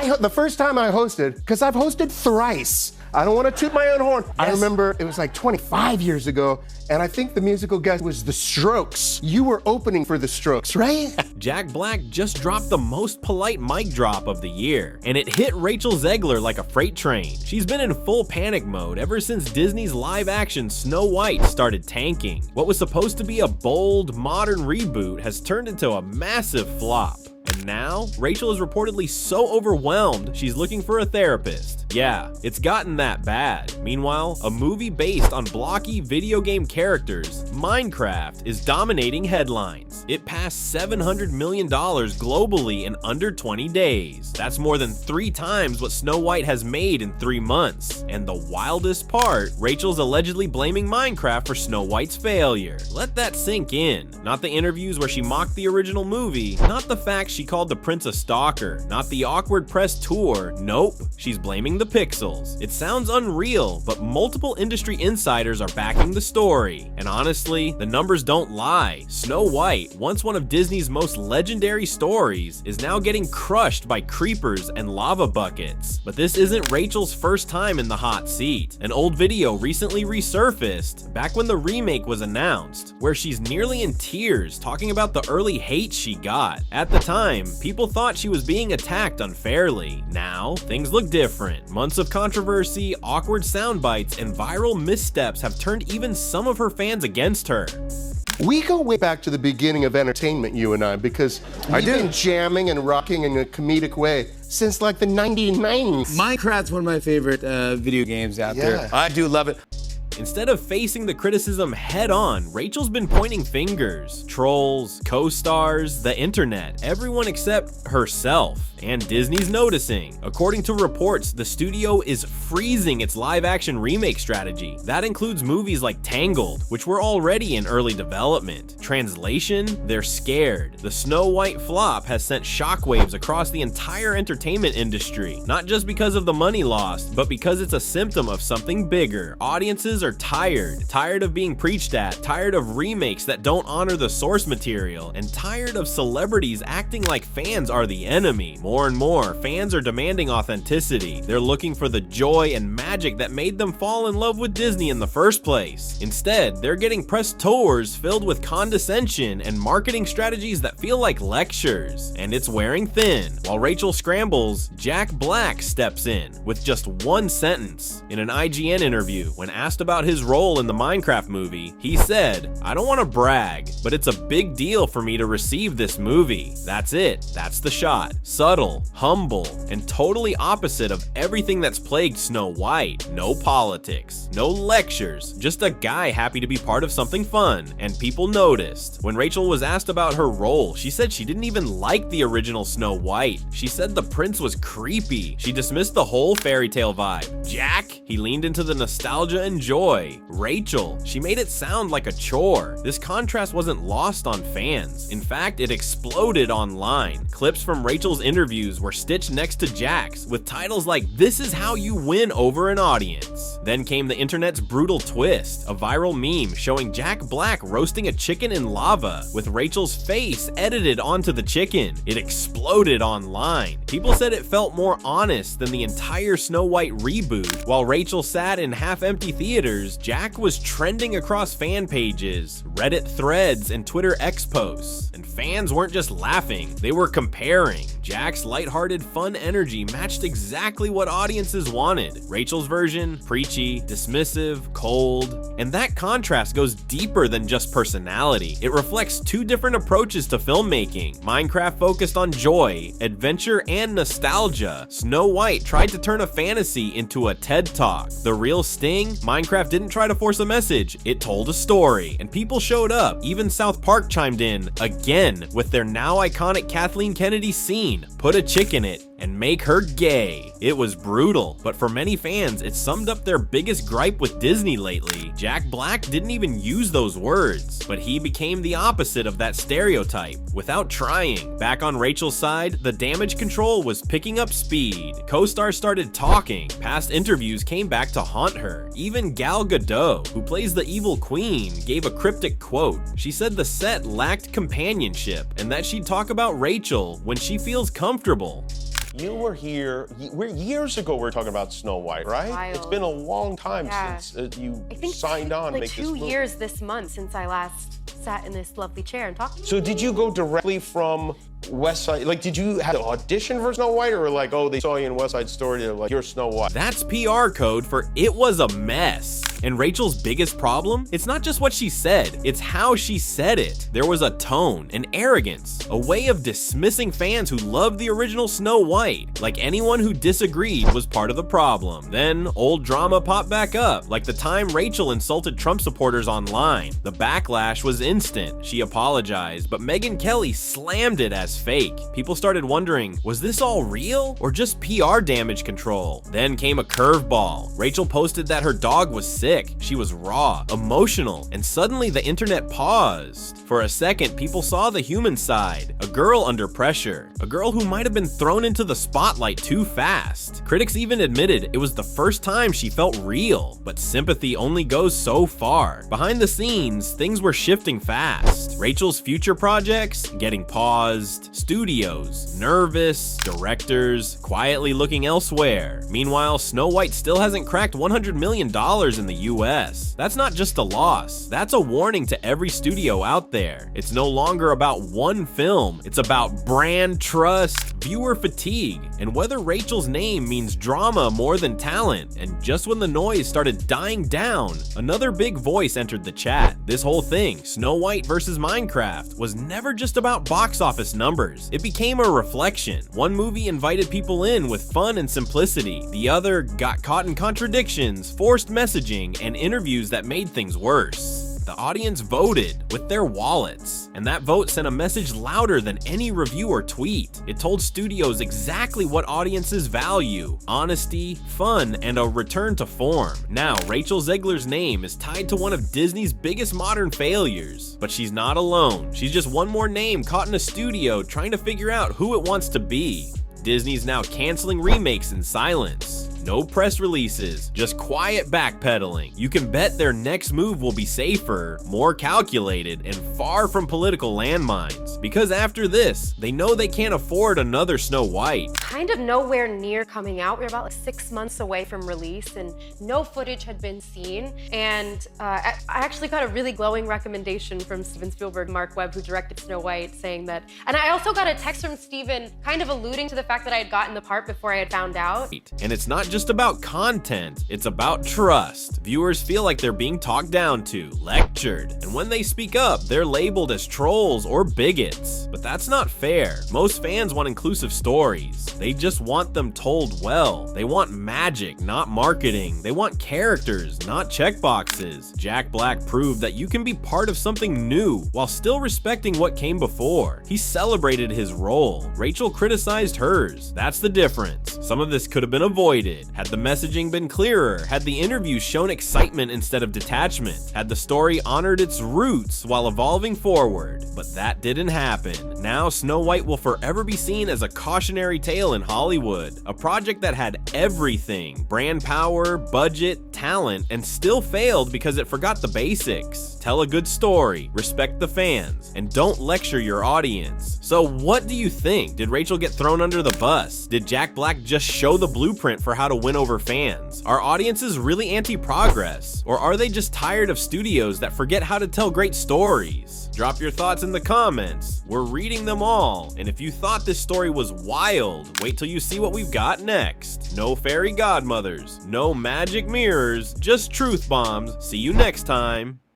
The first time I hosted, because I've hosted thrice. I don't want to toot my own horn. Yes. I remember it was like 25 years ago, and I think the musical guest was The Strokes. You were opening for The Strokes, right? Jack Black just dropped the most polite mic drop of the year, and it hit Rachel Zegler like a freight train. She's been in full panic mode ever since Disney's live-action Snow White started tanking. What was supposed to be a bold, modern reboot has turned into a massive flop. And now, Rachel is reportedly so overwhelmed, she's looking for a therapist. Yeah, it's gotten that bad. Meanwhile, a movie based on blocky video game characters, Minecraft, is dominating headlines. It passed $700 million globally in under 20 days. That's more than 3 times what Snow White has made in 3 months. And the wildest part, Rachel's allegedly blaming Minecraft for Snow White's failure. Let that sink in. Not the interviews where she mocked the original movie, not the fact she called the prince a stalker, not the awkward press tour. Nope, she's blaming the pixels. It sounds unreal, but multiple industry insiders are backing the story. And honestly, the numbers don't lie. Snow White, once one of Disney's most legendary stories, is now getting crushed by creepers and lava buckets. But this isn't Rachel's first time in the hot seat. An old video recently resurfaced, back when the remake was announced, where she's nearly in tears talking about the early hate she got. At the time, people thought she was being attacked unfairly. Now, things look different. Months of controversy, awkward sound bites, and viral missteps have turned even some of her fans against her. We go way back to the beginning of entertainment, you and I, because we've been jamming and rocking in a comedic way since like the 1990s. Minecraft's one of my favorite video games out there. I do love it. Instead of facing the criticism head-on, Rachel's been pointing fingers. Trolls, co-stars, the internet, everyone except herself. And Disney's noticing. According to reports, the studio is freezing its live-action remake strategy. That includes movies like Tangled, which were already in early development. Translation? They're scared. The Snow White flop has sent shockwaves across the entire entertainment industry. Not just because of the money lost, but because it's a symptom of something bigger. Audiences are tired of being preached at, tired of remakes that don't honor the source material, and tired of celebrities acting like fans are the enemy. More and more, fans are demanding authenticity. They're looking for the joy and magic that made them fall in love with Disney in the first place. Instead, they're getting press tours filled with condescension and marketing strategies that feel like lectures. And it's wearing thin. While Rachel scrambles, Jack Black steps in with just one sentence. In an IGN interview, when asked about his role in the Minecraft movie, he said, "I don't want to brag, but it's a big deal for me to receive this movie. That's it. That's the shot. Subtle, humble, and totally opposite of everything that's plagued Snow White. No politics, no lectures, just a guy happy to be part of something fun." And people noticed. When Rachel was asked about her role, she said she didn't even like the original Snow White. She said the prince was creepy. She dismissed the whole fairy tale vibe. Jack, he leaned into the nostalgia and joy. Rachel, she made it sound like a chore. This contrast wasn't lost on fans. In fact, it exploded online. Clips from Rachel's interviews were stitched next to Jack's with titles like "This is how you win over an audience." Then came the internet's brutal twist, a viral meme showing Jack Black roasting a chicken in lava with Rachel's face edited onto the chicken. It exploded online. People said it felt more honest than the entire Snow White reboot. While Rachel sat in half-empty theaters, Jack was trending across fan pages, Reddit threads, and Twitter X posts. And fans weren't just laughing, they were comparing. Jack's lighthearted, fun energy matched exactly what audiences wanted. Rachel's version, preachy, dismissive, cold. And that contrast goes deeper than just personality. It reflects 2 different approaches to filmmaking. Minecraft focused on joy, adventure, and nostalgia. Snow White tried to turn a fantasy into a TED Talk. The real sting? Minecraft didn't try to force a message, it told a story. And people showed up. Even South Park chimed in, again, with their now iconic Kathleen Kennedy scene. Put a chick in it and make her gay. It was brutal, but for many fans, it summed up their biggest gripe with Disney lately. Jack Black didn't even use those words, but he became the opposite of that stereotype, without trying. Back on Rachel's side, the damage control was picking up speed. Co-stars started talking, past interviews came back to haunt her. Even Gal Gadot, who plays the evil queen, gave a cryptic quote. She said the set lacked companionship, and that she'd talk about Rachel when she feels comfortable. you were here, years ago we were talking about Snow White, right? Wild. It's been a long time since you signed on to make this movie. 2 years this month since I last sat in this lovely chair and talked to you. So did you go directly from West Side? Like, did you have to audition for Snow White, or like, oh, they saw you in West Side Story, they're like, you're Snow White? That's PR code for it was a mess. And Rachel's biggest problem? It's not just what she said, it's how she said it. There was a tone, an arrogance, a way of dismissing fans who loved the original Snow White, like anyone who disagreed was part of the problem. Then old drama popped back up, like the time Rachel insulted Trump supporters online. The backlash was instant. She apologized, but Megyn Kelly slammed it as fake. People started wondering, was this all real or just PR damage control? Then came a curveball. Rachel posted that her dog was sick. She was raw, emotional, and suddenly the internet paused. For a second, people saw the human side, a girl under pressure, a girl who might have been thrown into the spotlight too fast. Critics even admitted it was the first time she felt real, but sympathy only goes so far. Behind the scenes, things were shifting fast. Rachel's future projects getting paused, studios nervous, directors quietly looking elsewhere. Meanwhile, Snow White still hasn't cracked $100 million in the US. That's not just a loss, that's a warning to every studio out there. It's no longer about one film, it's about brand trust, viewer fatigue, and whether Rachel's name means drama more than talent. And just when the noise started dying down, another big voice entered the chat. This whole thing, Snow White versus Minecraft, was never just about box office numbers. It became a reflection. One movie invited people in with fun and simplicity. The other got caught in contradictions, forced messaging, and interviews that made things worse. The audience voted with their wallets, and that vote sent a message louder than any review or tweet. It told studios exactly what audiences value: honesty, fun, and a return to form. Now, Rachel Zegler's name is tied to one of Disney's biggest modern failures, but she's not alone. She's just one more name caught in a studio trying to figure out who it wants to be. Disney's now canceling remakes in silence. No press releases, just quiet backpedaling. You can bet their next move will be safer, more calculated, and far from political landmines. Because after this, they know they can't afford another Snow White. Kind of nowhere near coming out. We're about 6 months away from release and no footage had been seen. And I actually got a really glowing recommendation from Steven Spielberg, Mark Webb, who directed Snow White, saying that, and I also got a text from Steven kind of alluding to the fact that I had gotten the part before I had found out. And it's not just about content, it's about trust. Viewers feel like they're being talked down to, lectured, and when they speak up, they're labeled as trolls or bigots. But that's not fair. Most fans want inclusive stories. They just want them told well. They want magic, not marketing. They want characters, not checkboxes. Jack Black proved that you can be part of something new while still respecting what came before. He celebrated his role. Rachel criticized hers. That's the difference. Some of this could have been avoided had the messaging been clearer, had the interviews shown excitement instead of detachment, had the story honored its roots while evolving forward. But that didn't happen. Now Snow White will forever be seen as a cautionary tale in Hollywood, a project that had everything: brand power, budget, talent, and still failed because it forgot the basics. Tell a good story, respect the fans, and don't lecture your audience. So what do you think? Did Rachel get thrown under the bus? Did Jack Black just show the blueprint for how to win over fans? Are audiences really anti-progress? Or are they just tired of studios that forget how to tell great stories? Drop your thoughts in the comments. We're reading them all. And if you thought this story was wild, wait till you see what we've got next. No fairy godmothers, no magic mirrors, just truth bombs. See you next time.